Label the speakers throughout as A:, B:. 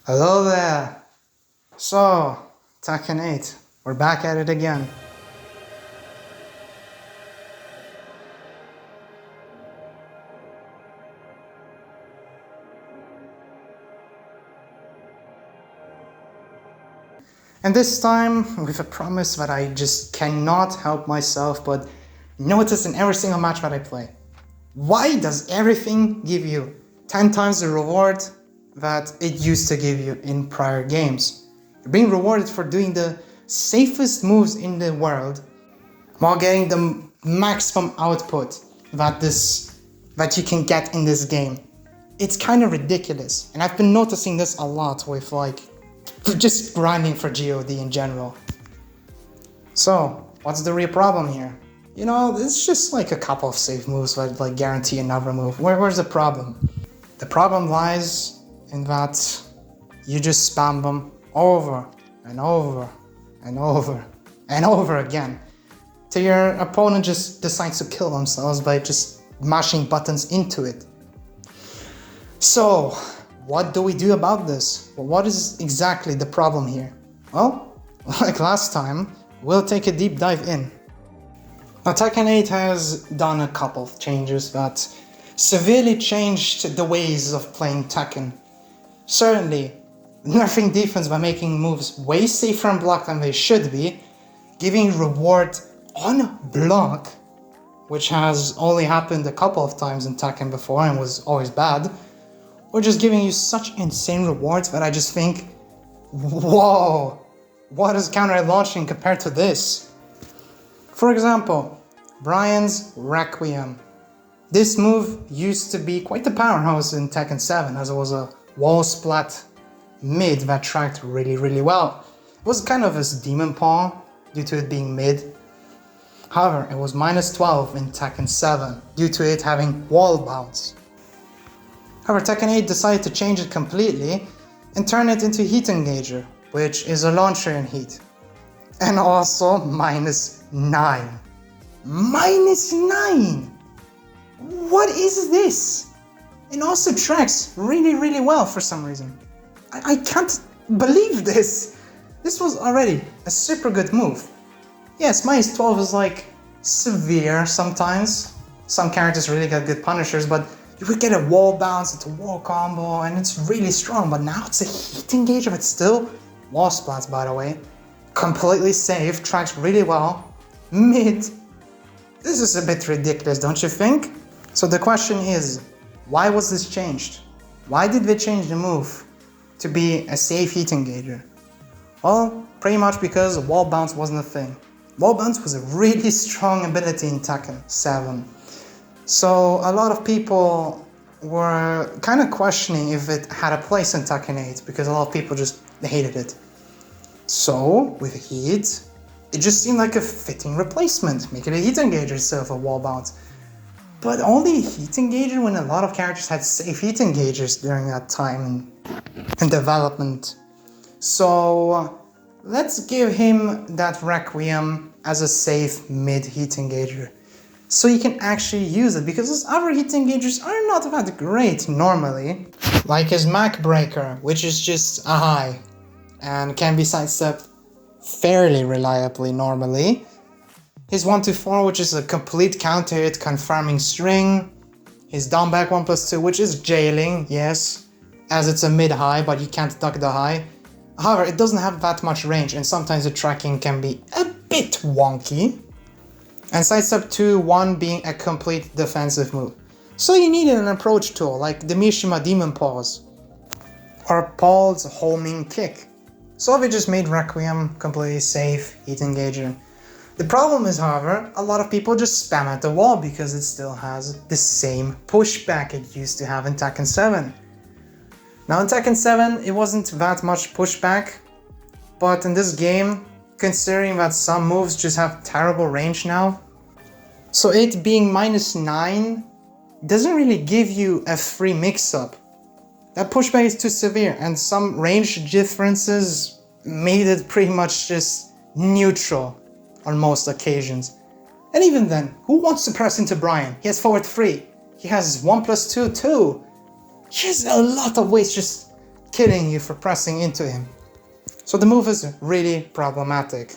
A: Hello there! So, Tekken 8, we're back at it again. And this time, with a promise that I just cannot help myself but notice in every single match that I play. Why does everything give you 10 times the reward that it used to give you in prior games? You're being rewarded for doing the safest moves in the world while getting the maximum output that you can get in this game. It's kind of ridiculous, and I've been noticing this a lot with just grinding for GOD in general. So, what's the real problem here? You know, it's just like a couple of safe moves that guarantee another move. Where's the problem? The problem lies in that you just spam them over and over and over and over again till your opponent just decides to kill themselves by just mashing buttons into it. So, what do we do about this? Well, what is exactly the problem here? Well, like last time, we'll take a deep dive in. Now, Tekken 8 has done a couple of changes that severely changed the ways of playing Tekken. Certainly, nerfing defense by making moves way safer on block than they should be, giving reward on block, which has only happened a couple of times in Tekken before and was always bad, or just giving you such insane rewards that I just think, whoa, what is counter launching compared to this? For example, Brian's Requiem. This move used to be quite the powerhouse in Tekken 7 as it was a wall splat mid that tracked really well. It was kind of his demon paw due to it being mid. However, it was minus 12 in Tekken 7 due to it having wall bounce. However, Tekken 8 decided to change it completely and turn it into Heat Engager, which is a launcher in Heat. And also minus 9. Minus 9! What is this? It also tracks really well for some reason. I can't believe this! This was already a super good move. Yes, minus 12 is severe sometimes. Some characters really get good punishers, but you could get a wall bounce, it's a wall combo, and it's really strong, but now it's a Heat Engager, but still wall splats, by the way. Completely safe, tracks really well. Mid. This is a bit ridiculous, don't you think? So the question is, why was this changed? Why did they change the move to be a safe Heat Engager? Well, pretty much because wall bounce wasn't a thing. Wall bounce was a really strong ability in Tekken 7. So a lot of people were kind of questioning if it had a place in Tekken 8 because a lot of people just hated it. So with Heat, it just seemed like a fitting replacement. Make it a Heat Engager instead of a wall bounce. But only a Heat Engager when a lot of characters had safe Heat Engagers during that time in development. So let's give him that Requiem as a safe mid Heat Engager, so you can actually use it, because his other Heat Engagers are not that great normally. Like his Mac Breaker, which is just a high, and can be sidestepped fairly reliably normally. His 1-4, which is a complete counter hit confirming string. His down back 1+2, which is jailing, yes, as it's a mid-high, but you can't duck the high. However, it doesn't have that much range, and sometimes the tracking can be a bit wonky. And sidestep 2-1 being a complete defensive move. So you needed an approach tool like the Mishima Demon Paws or Paul's Homing Kick. So we just made Requiem completely safe, Heat Engager. The problem is, however, a lot of people just spam at the wall because it still has the same pushback it used to have in Tekken 7. Now in Tekken 7 it wasn't that much pushback, but in this game, considering that some moves just have terrible range now, so it being minus 9 doesn't really give you a free mix-up. That pushback is too severe, and some range differences made it pretty much just neutral on most occasions. And even then, who wants to press into Brian? He has forward 3. He has 1+2 too. He has a lot of ways just killing you for pressing into him. So the move is really problematic.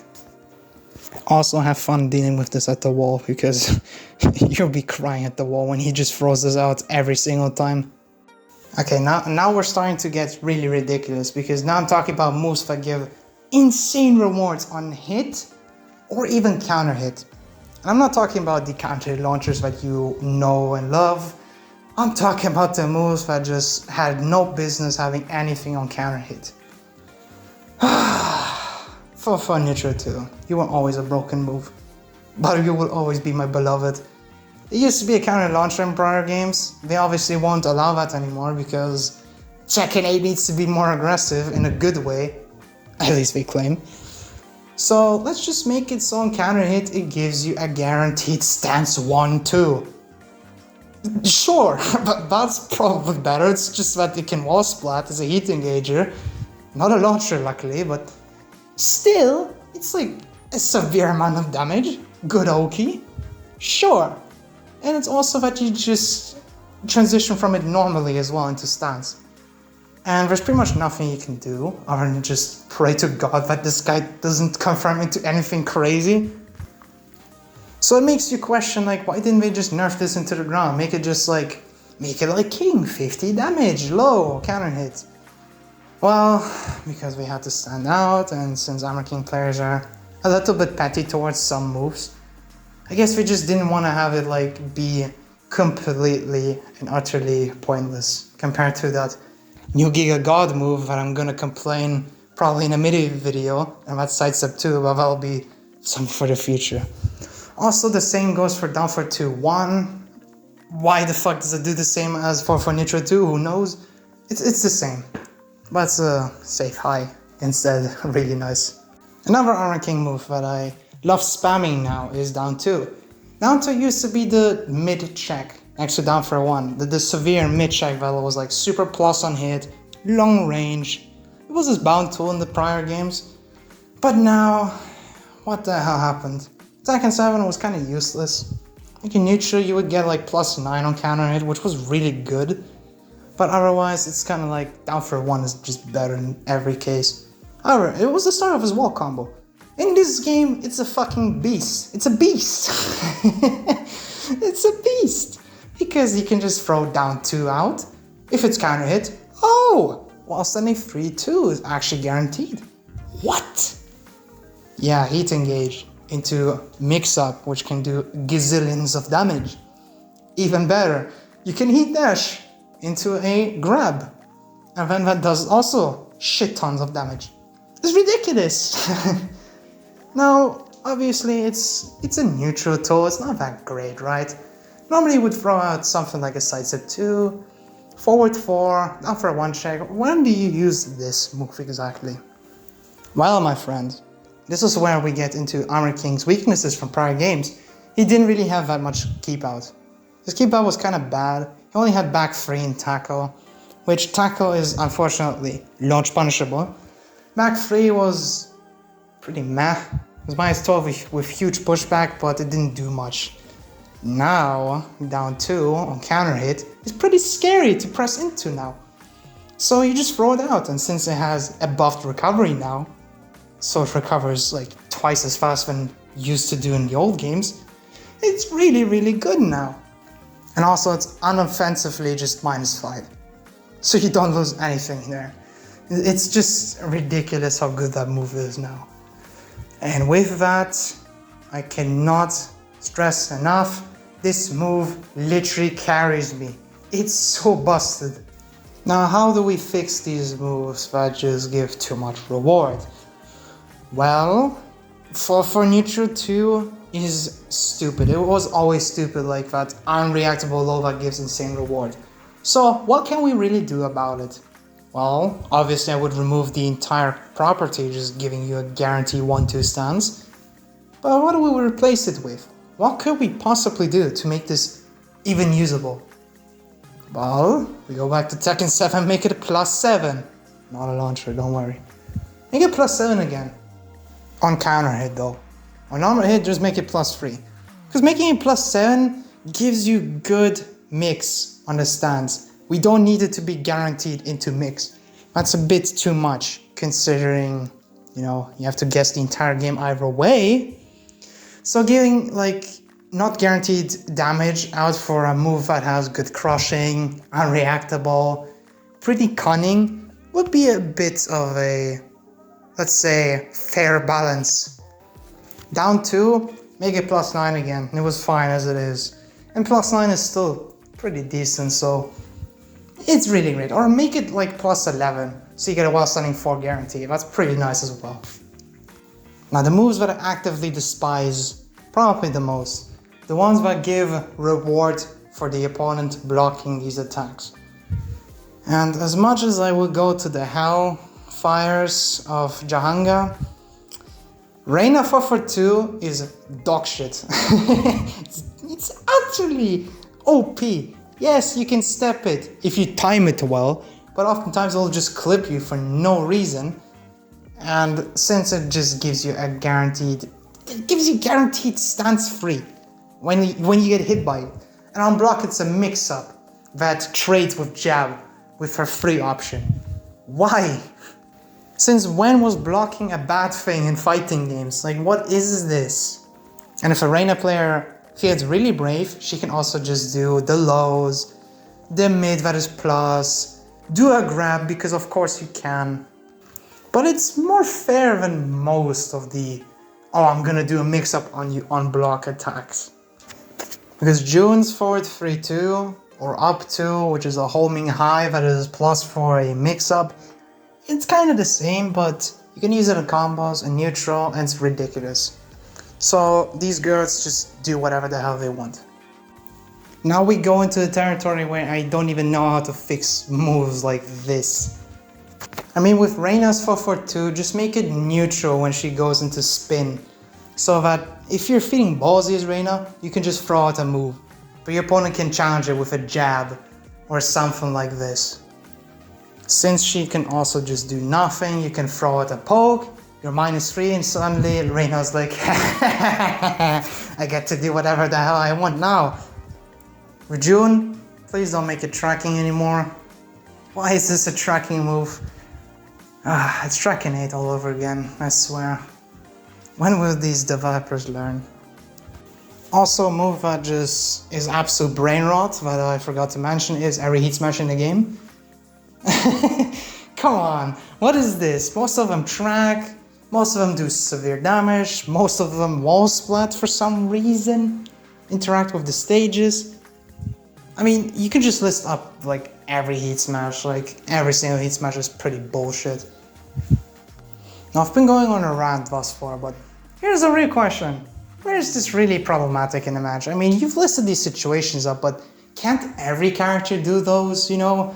A: Also have fun dealing with this at the wall, because you'll be crying at the wall when he just throws this out every single time. Okay, now we're starting to get really ridiculous, because now I'm talking about moves that give insane rewards on hit or even counter hit. And I'm not talking about the counter launchers that you know and love. I'm talking about the moves that just had no business having anything on counter hit. For neutral too, you were always a broken move, but you will always be my beloved. It used to be a counter launcher in prior games. They obviously won't allow that anymore because Tekken 8 needs to be more aggressive in a good way, at least they claim. So let's just make it so on counter hit it gives you a guaranteed stance 1-2. Sure, but that's probably better. It's just that it can wall splat as a heat engager. Not a launcher luckily, but still, it's like a severe amount of damage. Good Oki. Sure. And it's also that you just transition from it normally as well into stance. And there's pretty much nothing you can do other than just pray to God that this guy doesn't confirm into anything crazy. So it makes you question, like, why didn't they just nerf this into the ground? Make it like King, 50 damage, low, counter hit. Well, because we had to stand out, and since Armor King players are a little bit petty towards some moves, I guess we just didn't want to have it like be completely and utterly pointless compared to that new Giga God move that I'm gonna complain probably in a midi video, and that's sidestep too, but that'll be something for the future. Also, the same goes for down for 2-1. Why the fuck does it do the same as for neutral 2? Who knows? It's the same. But it's a safe high instead. Really nice. Another Armor King move that I love spamming now is down 2. Down 2 used to be the mid check, actually down for 1. The severe mid check value was like super plus on hit, long range. It was this bound tool in the prior games. But now, what the hell happened? Tekken 7 was kind of useless. Like in neutral you would get like +9 on counter hit, which was really good. But otherwise, it's kind of like down for 1 is just better in every case. However, it was the start of his wall combo. In this game, it's a fucking beast. It's a beast. It's a beast. Because he can just throw down 2 out. If it's counter hit, oh! While sending 3-2 is actually guaranteed. What? Yeah, heat engage into mix up, which can do gazillions of damage. Even better, you can heat dash into a grab, and then that does also shit tons of damage. It's ridiculous. Now, obviously, it's a neutral tool. It's not that great, right? Normally, you would throw out something like a sidestep 2, forward 4, down for a 1 check. When do you use this move exactly? Well, my friend, this is where we get into Armor King's weaknesses from prior games. He didn't really have that much keep out. His keep out was kind of bad. He only had back 3 in tackle, which tackle is unfortunately launch punishable. Back 3 was pretty meh. It was -12 with huge pushback, but it didn't do much. Now, down 2 on counter hit is pretty scary to press into now. So you just throw it out, and since it has a buffed recovery now, so it recovers like twice as fast than it used to do in the old games, it's really, really good now. And also it's unoffensively just -5. So you don't lose anything there. It's just ridiculous how good that move is now. And with that, I cannot stress enough, this move literally carries me. It's so busted. Now, how do we fix these moves that just give too much reward? Well, for neutral 2 is stupid. It was always stupid like that. Unreactable low that gives insane reward. So what can we really do about it? Well, obviously I would remove the entire property, just giving you a guaranteed 1-2 stance. But what do we replace it with? What could we possibly do to make this even usable? Well, we go back to Tekken 7, make it a +7. Not a launcher, don't worry. Make it +7 again. On counter hit though. On normal hit, just make it +3. Because making it +7 gives you good mix on the stance. We don't need it to be guaranteed into mix. That's a bit too much, considering, you know, you have to guess the entire game either way. So giving, like, not guaranteed damage out for a move that has good crushing, unreactable, pretty cunning, would be a bit of a, let's say, fair balance. Down 2, make it +9 again. It was fine as it is. And +9 is still pretty decent, so it's really great. Or make it like +11, so you get a while standing 4 guarantee. That's pretty nice as well. Now the moves that I actively despise, probably the most, the ones that give reward for the opponent blocking these attacks. And as much as I would go to the hellfires of Jahanga, Reina 442 is dog shit. it's actually OP. Yes, you can step it if you time it well, but oftentimes it'll just clip you for no reason. And since it just gives you guaranteed stance free when you get hit by it. And on block it's a mix-up that trades with jab with her free option. Why? Since when was blocking a bad thing in fighting games? Like, what is this? And if a Reina player feels really brave, she can also just do the lows, the mid that is plus, do a grab because of course you can. But it's more fair than most of the, oh, I'm gonna do a mix-up on you on block attacks. Because June's forward 3-2 or up 2, which is a homing high that is plus for a mix-up, it's kind of the same, but you can use it in combos and neutral, and it's ridiculous. So these girls just do whatever the hell they want. Now we go into the territory where I don't even know how to fix moves like this. I mean, with Reina's 442, just make it neutral when she goes into spin. So that if you're feeling ballsy as Reina, you can just throw out a move. But your opponent can challenge it with a jab or something like this. Since she can also just do nothing, you can throw out a poke, you're -3, and suddenly Reina's like, I get to do whatever the hell I want now. With June, please don't make it tracking anymore. Why is this a tracking move? It's tracking 8 all over again, I swear. When will these developers learn? Also, a move that just is absolute brain rot that I forgot to mention is every heat smash in the game. Come on, what is this? Most of them track, most of them do severe damage, most of them wall splat for some reason, interact with the stages. I mean, you can just list up like every heat smash, like every single heat smash is pretty bullshit. Now I've been going on a rant thus far, but here's a real question. Where is this really problematic in the match? I mean, you've listed these situations up, but can't every character do those, you know?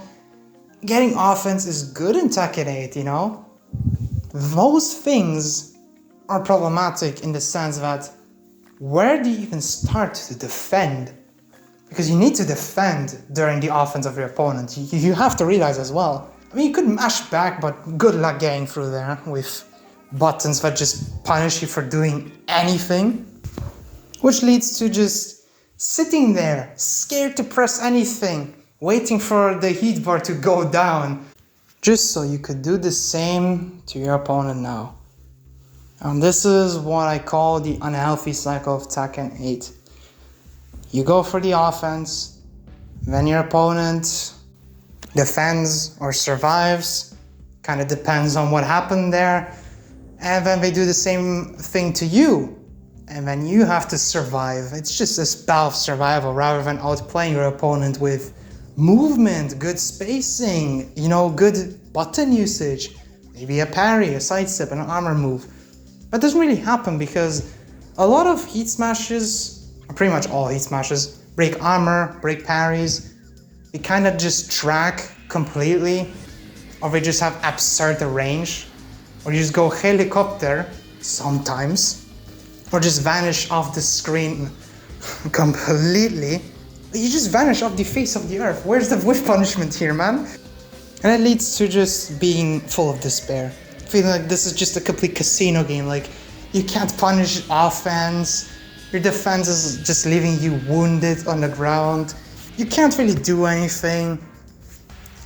A: Getting offense is good in Tekken 8, you know? Those things are problematic in the sense that where do you even start to defend? Because you need to defend during the offense of your opponent. You have to realize as well. I mean, you could mash back, but good luck getting through there with buttons that just punish you for doing anything. Which leads to just sitting there, scared to press anything, waiting for the heat bar to go down, just so you could do the same to your opponent now. And this is what I call the unhealthy cycle of Tekken 8. You go for the offense, then your opponent defends or survives, kind of depends on what happened there, and then they do the same thing to you, and then you have to survive. It's just a spell of survival rather than outplaying your opponent with movement, good spacing, you know, good button usage, maybe a parry, a sidestep, and an armor move. That doesn't really happen because a lot of heat smashes, or pretty much all heat smashes, break armor, break parries. They kind of just track completely, or they just have absurd range, or you just go helicopter sometimes, or just vanish off the screen completely. You just vanish off the face of the earth. Where's the whiff punishment here, man? And it leads to just being full of despair. Feeling like this is just a complete casino game. Like, you can't punish offense. Your defense is just leaving you wounded on the ground. You can't really do anything.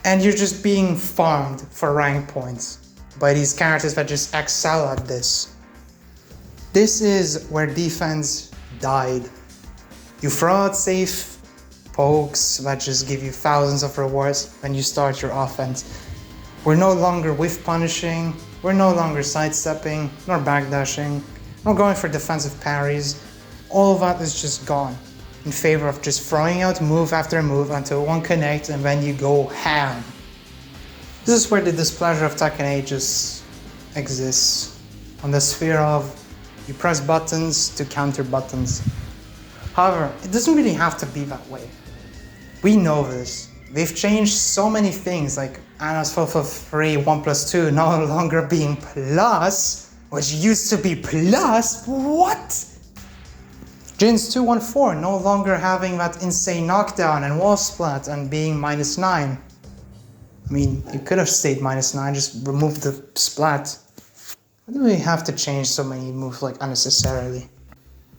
A: And you're just being farmed for rank points by these characters that just excel at this. This is where defense died. You throw out safe pokes that just give you thousands of rewards when you start your offense. We're no longer whiff punishing, we're no longer sidestepping, nor backdashing, nor going for defensive parries. All of that is just gone in favor of just throwing out move after move until one connects and then you go ham. This is where the displeasure of Tekken 8 just exists, on the sphere of you press buttons to counter buttons. However, it doesn't really have to be that way. We know this. They've changed so many things, like Anna's 443 1+2 no longer being plus, which used to be plus. What? Jin's 214 no longer having that insane knockdown and wall splat and being -9. I mean, it could have stayed -9, just remove the splat. Why do we have to change so many moves like unnecessarily?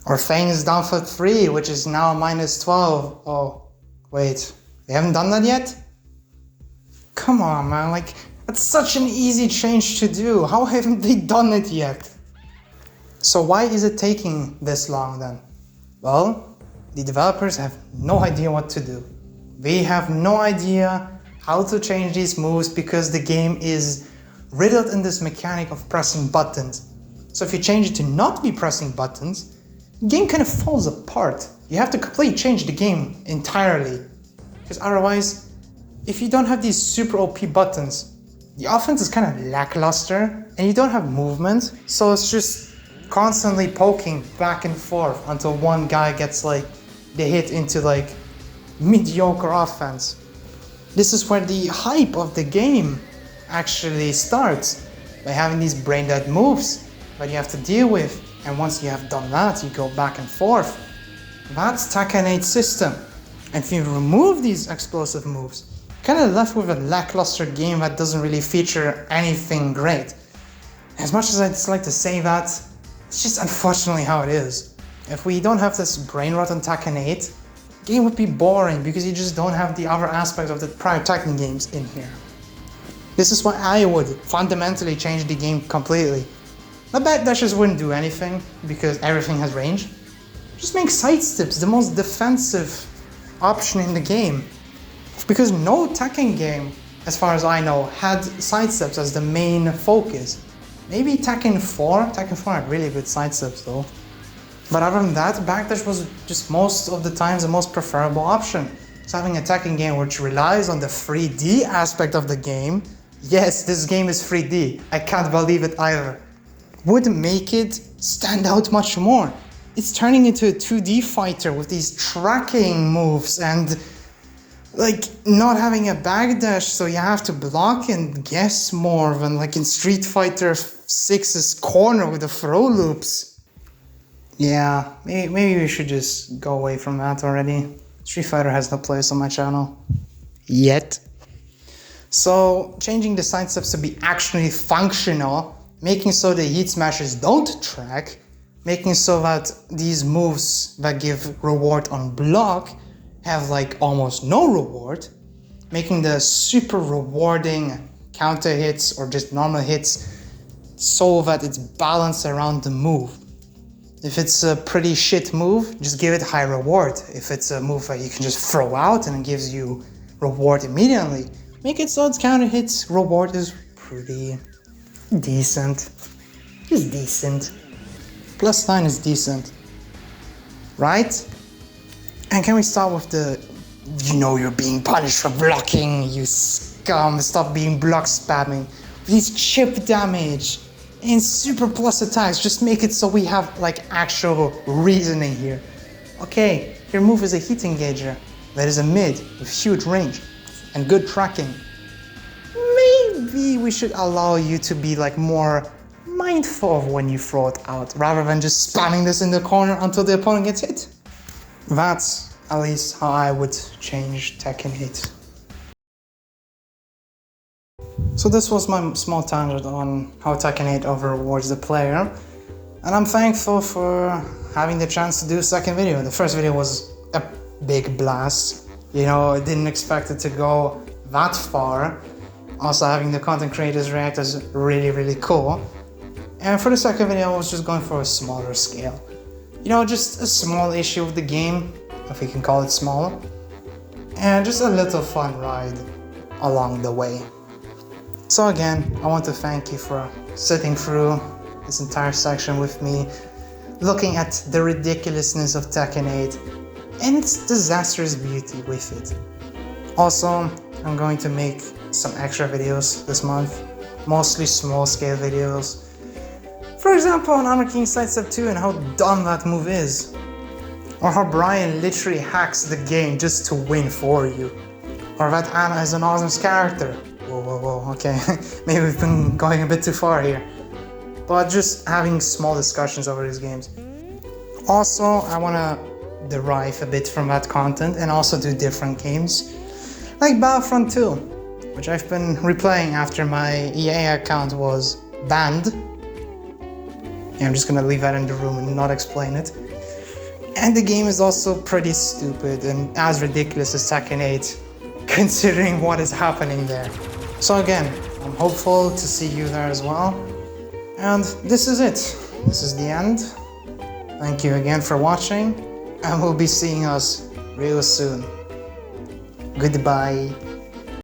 A: Or Fang's down for 3, which is now -12. Oh, wait, they haven't done that yet? Come on, man, like, that's such an easy change to do. How haven't they done it yet? So why is it taking this long then? Well, the developers have no idea what to do. They have no idea how to change these moves because the game is riddled in this mechanic of pressing buttons. So if you change it to not be pressing buttons, the game kind of falls apart. You have to completely change the game entirely. Because otherwise, if you don't have these super OP buttons, the offense is kind of lackluster and you don't have movement, so it's just constantly poking back and forth until one guy gets like the hit into like mediocre offense. This is where the hype of the game actually starts, by having these brain dead moves that you have to deal with, and once you have done that, you go back and forth. That's Tekken 8's system. And if you remove these explosive moves, you're kind of left with a lackluster game that doesn't really feature anything great. As much as I'd like to say that, it's just unfortunately how it is. If we don't have this brain rot on Tekken 8, the game would be boring because you just don't have the other aspects of the prior Tekken games in here. This is why I would fundamentally change the game completely. The backdashes wouldn't do anything because everything has range. Just make sidesteps the most defensive option in the game. Because no Tekken game, as far as I know, had sidesteps as the main focus. Maybe Tekken 4 had really good sidesteps though. But other than that, backdash was just most of the times the most preferable option. So having a Tekken game which relies on the 3D aspect of the game, yes, this game is 3D, I can't believe it either, would make it stand out much more. It's turning into a 2D fighter with these tracking moves and like not having a backdash, so you have to block and guess more than like in Street Fighter 6's corner with the throw loops. Yeah, maybe we should just go away from that already. Street Fighter has no place on my channel. Yet. So, changing the sidesteps to be actually functional, making so the heat smashers don't track, making so that these moves that give reward on block have like almost no reward, making the super rewarding counter hits or just normal hits so that it's balanced around the move. If it's a pretty shit move, just give it high reward. If it's a move that you can just throw out and it gives you reward immediately, make it so its counter hits reward is pretty decent. Just decent. +9 is decent. Right? And can we start with the, you know you're being punished for blocking, you scum, stop being block spamming. These chip damage and super plus attacks, just make it so we have like actual reasoning here. Okay, your move is a heat engager that is a mid with huge range and good tracking. Maybe we should allow you to be like more mindful of when you throw it out rather than just spamming this in the corner until the opponent gets hit. That's at least how I would change Tekken 8. So this was my small tangent on how Tekken 8 overrewards the player, and I'm thankful for having the chance to do a second video. The first video was a big blast. You know, I didn't expect it to go that far. Also having the content creators react is really cool. And for the second video, I was just going for a smaller scale. You know, just a small issue of the game, if we can call it small. And just a little fun ride along the way. So again, I want to thank you for sitting through this entire section with me, looking at the ridiculousness of Tekken 8 and its disastrous beauty with it. Also, I'm going to make some extra videos this month, mostly small scale videos. For example, on Armor King Sidestep 2 and how dumb that move is. Or how Brian literally hacks the game just to win for you. Or that Anna is an awesome character. Whoa, okay. Maybe we've been going a bit too far here. But just having small discussions over these games. Also, I want to derive a bit from that content and also do different games. Like Battlefront 2, which I've been replaying after my EA account was banned. Yeah, I'm just gonna leave that in the room and not explain it. And the game is also pretty stupid and as ridiculous as Tekken 8, considering what is happening there. So again, I'm hopeful to see you there as well. And this is it. This is the end. Thank you again for watching, and we'll be seeing us real soon. Goodbye.